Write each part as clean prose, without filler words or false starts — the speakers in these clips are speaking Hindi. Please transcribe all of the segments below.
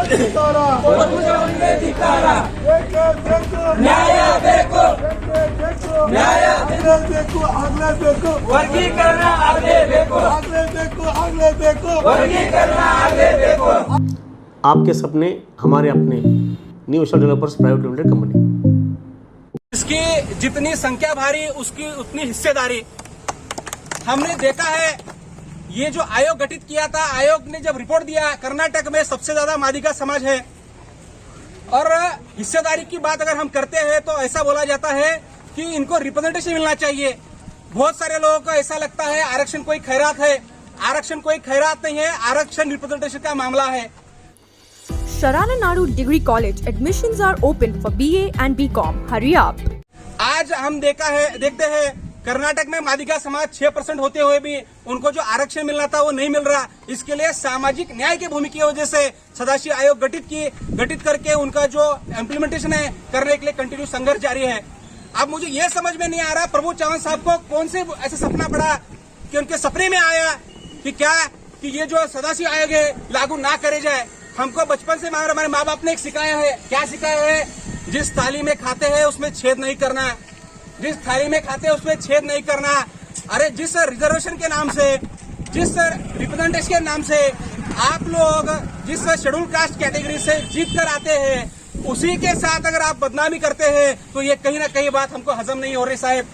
वर्गीकरण आगे देखो, वर्गीकरण आगे देखो। आपके सपने हमारे अपने, new Asia developers private limited company. इसकी जितनी संख्या भारी उसकी उतनी हिस्सेदारी। हमने देखा है ये जो आयोग गठित किया था, आयोग ने जब रिपोर्ट दिया, कर्नाटक में सबसे ज्यादा मादिगा समाज है और हिस्सेदारी की बात अगर हम करते हैं तो ऐसा बोला जाता है कि इनको रिप्रेजेंटेशन मिलना चाहिए। बहुत सारे लोगों को ऐसा लगता है आरक्षण कोई खैरात है। आरक्षण कोई खैरात नहीं है, आरक्षण रिप्रेजेंटेशन का मामला है। Sharana Nadu Degree College admissions are open for BA and BCom. Hurry up! आज हम देखते हैं कर्नाटक में मादिगा समाज 6% होते हुए भी उनको जो आरक्षण मिलना था वो नहीं मिल रहा। इसके लिए सामाजिक न्याय की भूमिका की वजह से सदाशिव आयोग गठित करके उनका जो इम्प्लीमेंटेशन है करने के लिए कंटिन्यू संघर्ष जारी है। अब मुझे ये समझ में नहीं आ रहा प्रभु चौहान साहब को कौन से ऐसा सपना पड़ा कि उनके सपने में आया कि ये जो सदाशिव आयोग है लागू ना करे जाए। हमको बचपन से हमारे माँ बाप ने एक सिखाया है, क्या सिखाया है? जिस थाली में खाते हैं उसमें छेद नहीं करना, जिस थाली में खाते हैं उसमें छेद नहीं करना। अरे जिस रिजर्वेशन के नाम से, जिस रिप्रेजेंटेशन के नाम से आप लोग जिस शेड्यूल कास्ट कैटेगरी से जीत कर आते हैं उसी के साथ अगर आप बदनामी करते हैं तो ये कहीं ना कहीं बात हमको हजम नहीं हो रही। साहब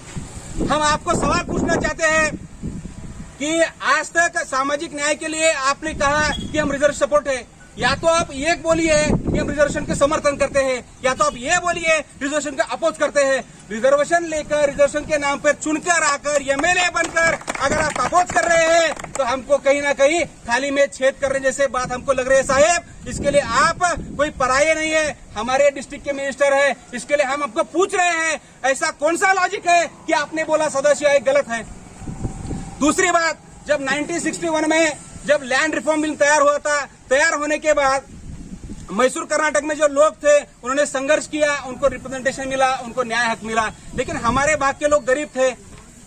हम आपको सवाल पूछना चाहते हैं कि आज तक सामाजिक न्याय के लिए आपने कहा कि हम रिजर्व सपोर्ट है, या तो आप ये बोलिए कि हम रिजर्वेशन के समर्थन करते हैं, या तो आप ये बोलिए रिजर्वेशन का अपोज करते हैं। रिजर्वेशन लेकर, रिजर्वेशन के नाम पर चुनकर आकर एमएलए बनकर अगर आप अपोज कर रहे हैं तो हमको कहीं ना कहीं थाली में छेद करने जैसे बात हमको लग रही है। साहेब इसके लिए आप कोई पराये नहीं है, हमारे डिस्ट्रिक्ट के मिनिस्टर है। इसके लिए हम आपको पूछ रहे हैं ऐसा कौन सा लॉजिक है कि आपने बोला सदाशिव आयोग गलत है। दूसरी बात, जब 1961 में जब लैंड रिफॉर्म बिल तैयार हुआ था, तैयार होने के बाद मैसूर कर्नाटक में जो लोग थे उन्होंने संघर्ष किया, उनको रिप्रेजेंटेशन मिला, उनको न्याय हक मिला। लेकिन हमारे भाग के लोग गरीब थे,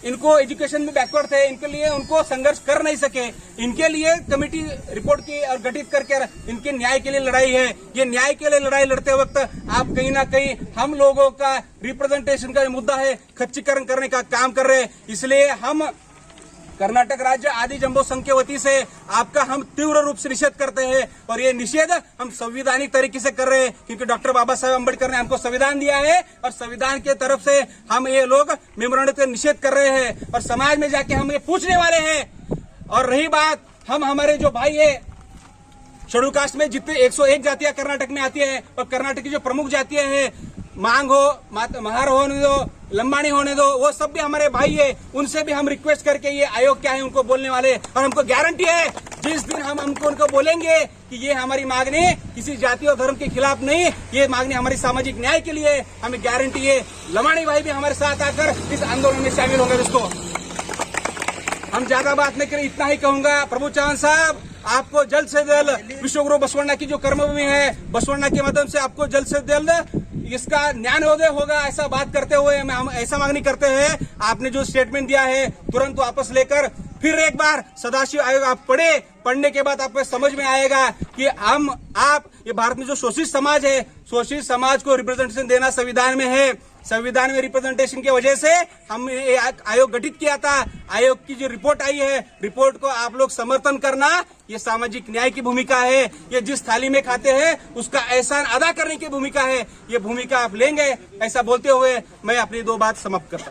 इनको एजुकेशन में बैकवर्ड थे, इनके लिए उनको संघर्ष कर नहीं सके। इनके लिए कमेटी रिपोर्ट की और गठित करके इनके न्याय के लिए लड़ाई है। ये न्याय के लिए लड़ाई लड़ते वक्त आप कहीं ना कहीं हम लोगों का रिप्रेजेंटेशन का मुद्दा है खच्चीकरण करने का काम कर रहे हैं। इसलिए हम कर्नाटक राज्य आदि जम्बो संघ के वती से आपका हम तीव्र रूप से निषेध करते हैं और ये निषेध हम संवैधानिक तरीके से कर रहे हैं क्योंकि डॉक्टर बाबा साहेब अम्बेडकर ने हमको संविधान दिया है और संविधान के तरफ से हम ये लोग मेमोरेंडम का निषेध कर रहे हैं और समाज में जाके हम ये पूछने वाले हैं। और रही बात, हम हमारे जो भाई है शेड्यूल कास्ट में जितने 101 जातियां कर्नाटक में आती है और कर्नाटक की जो प्रमुख जातियां हैं, मांग हो, महार होने दो, लंबाणी होने दो, वो सब भी हमारे भाई है। उनसे भी हम रिक्वेस्ट करके ये आयोग क्या है उनको बोलने वाले और हमको गारंटी है जिस दिन हम उनको बोलेंगे कि ये हमारी मांगनी किसी जाति और धर्म के खिलाफ नहीं, ये मांगनी हमारी सामाजिक न्याय के लिए, हमें गारंटी है। लंबाणी भाई भी हमारे साथ आकर इस आंदोलन में शामिल होंगे। दोस्तों हम ज्यादा बात नहीं करें, इतना ही कहूंगा। प्रभु चौहान साहब आपको जल्द से जल्द विश्वगुरु बसवण्णा की जो कर्मभूमि है, बसवण्णा के माध्यम से आपको जल्द से जल्द इसका ज्ञानोदय होगा, ऐसा बात करते हुए हम ऐसा मांगनी करते हैं। आपने जो स्टेटमेंट दिया है तुरंत वापस लेकर फिर एक बार सदाशिव आयोग आप पढ़ने के बाद आपको समझ में आएगा कि आप ये भारत में जो शोषित समाज है, शोषित समाज को रिप्रेजेंटेशन देना संविधान में है। संविधान में रिप्रेजेंटेशन की वजह से हमने आयोग गठित किया था। आयोग की जो रिपोर्ट आई है, रिपोर्ट को आप लोग समर्थन करना, ये सामाजिक न्याय की भूमिका है। ये जिस थाली में खाते हैं उसका एहसान अदा करने की भूमिका है। ये भूमिका आप लेंगे, ऐसा बोलते हुए मैं अपनी 2 बात समाप्त करता हूं।